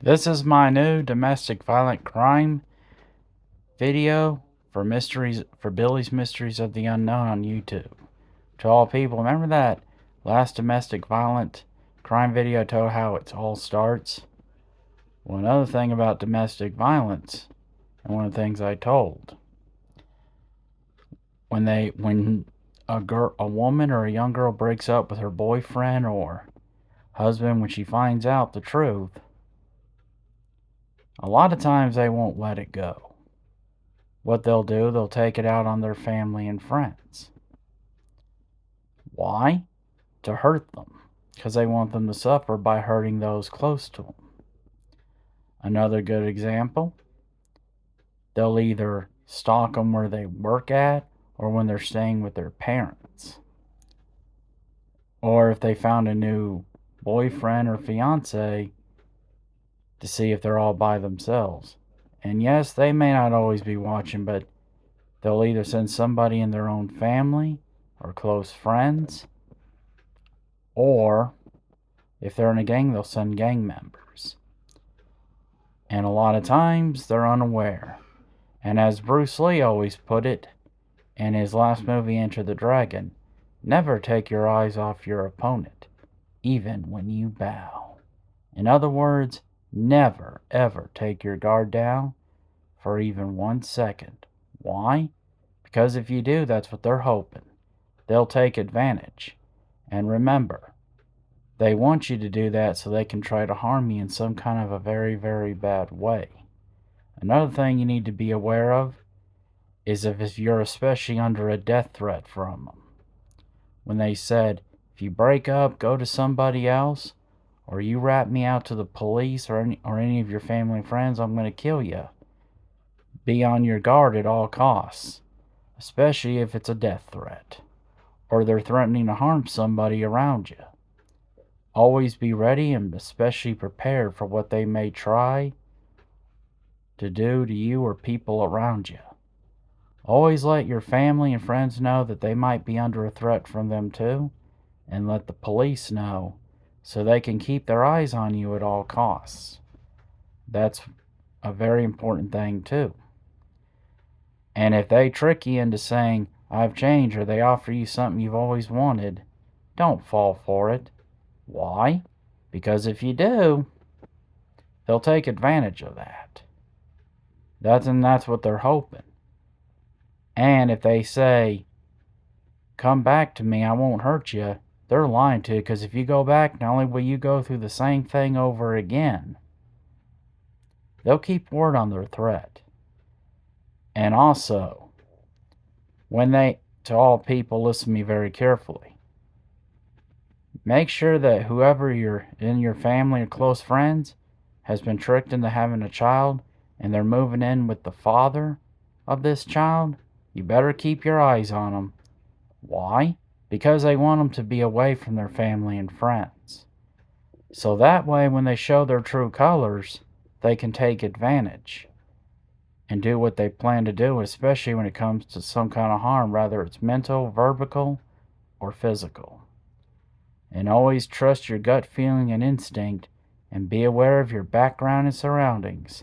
This is my new domestic violent crime video for Billy's Mysteries of the Unknown on YouTube. To all people, remember that last domestic violent crime video I told how it all starts? Well, another thing about domestic violence, and one of the things I told, when a woman or a young girl breaks up with her boyfriend or husband, when she finds out the truth, a lot of times they won't let it go. What they'll do, they'll take it out on their family and friends. Why? To hurt them, because they want them to suffer by hurting those close to them. Another good example, they'll either stalk them where they work at or when they're staying with their parents. Or if they found a new boyfriend or fiance, to see if they're all by themselves. And yes, they may not always be watching, but they'll either send somebody in their own family or close friends, or if they're in a gang, they'll send gang members. And a lot of times they're unaware. And as Bruce Lee always put it in his last movie, Enter the Dragon, never take your eyes off your opponent, even when you bow. In other words, never ever take your guard down for even 1 second. Why? Because if you do, that's what they're hoping. They'll take advantage. And remember, they want you to do that so they can try to harm you in some kind of a very, very bad way. Another thing you need to be aware of is if you're especially under a death threat from them. When they said, if you break up, go to somebody else, or you rat me out to the police or any of your family and friends, I'm going to kill you. Be on your guard at all costs, especially if it's a death threat, or they're threatening to harm somebody around you. Always be ready and especially prepared for what they may try to do to you or people around you. Always let your family and friends know that they might be under a threat from them too, and let the police know so they can keep their eyes on you at all costs. That's a very important thing too. And if they trick you into saying, I've changed, or they offer you something you've always wanted, don't fall for it. Why? Because if you do, they'll take advantage of that. That's what they're hoping. And if they say, come back to me, I won't hurt you, they're lying to you, because if you go back, not only will you go through the same thing over again, they'll keep word on their threat. And also, to all people, listen to me very carefully. Make sure that whoever you're in your family or close friends has been tricked into having a child and they're moving in with the father of this child, you better keep your eyes on them. Why? Because they want them to be away from their family and friends. So that way, when they show their true colors, they can take advantage and do what they plan to do, especially when it comes to some kind of harm, whether it's mental, verbal, or physical. And always trust your gut feeling and instinct, and be aware of your background and surroundings,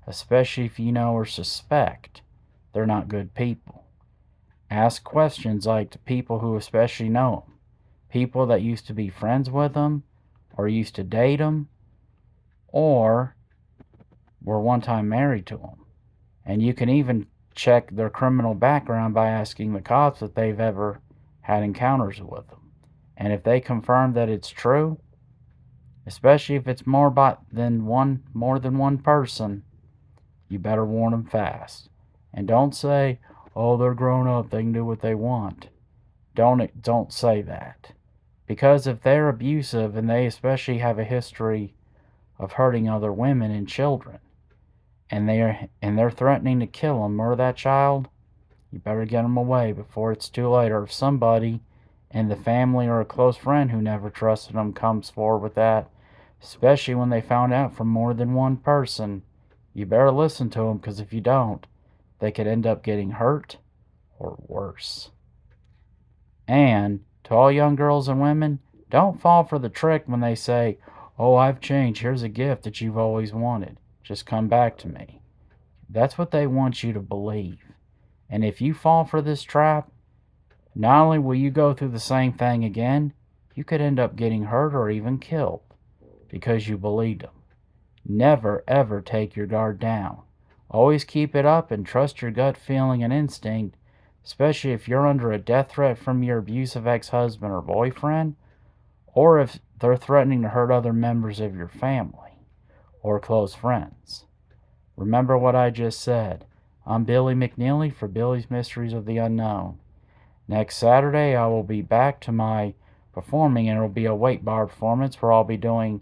especially if you know or suspect they're not good people. Ask questions like to people who especially know them, people that used to be friends with them, or used to date them, or were one time married to them. And you can even check their criminal background by asking the cops if they've ever had encounters with them. And if they confirm that it's true, especially if it's more than one person, you better warn them fast. And don't say, "Oh, they're grown up; they can do what they want." Don't say that, because if they're abusive and they especially have a history of hurting other women and children, and they're threatening to kill them or that child, you better get them away before it's too late. Or if somebody in the family or a close friend who never trusted them comes forward with that, especially when they found out from more than one person, you better listen to them, because if you don't, they could end up getting hurt or worse. And to all young girls and women, don't fall for the trick when they say, Oh, I've changed. Here's a gift that you've always wanted. Just come back to me. That's what they want you to believe. And if you fall for this trap, not only will you go through the same thing again, you could end up getting hurt or even killed because you believed them. Never, ever take your guard down. Always keep it up and trust your gut feeling and instinct, especially if you're under a death threat from your abusive ex-husband or boyfriend, or if they're threatening to hurt other members of your family or close friends. Remember what I just said. I'm Billy McNeely for Billy's Mysteries of the Unknown. Next Saturday, I will be back to my performing, and it will be a weight bar performance where I'll be doing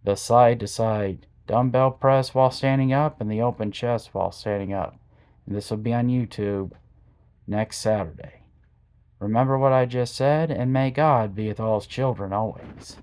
the side to side dumbbell press while standing up and the open chest while standing up. And this will be on YouTube next Saturday. Remember what I just said, and may God be with all his children always.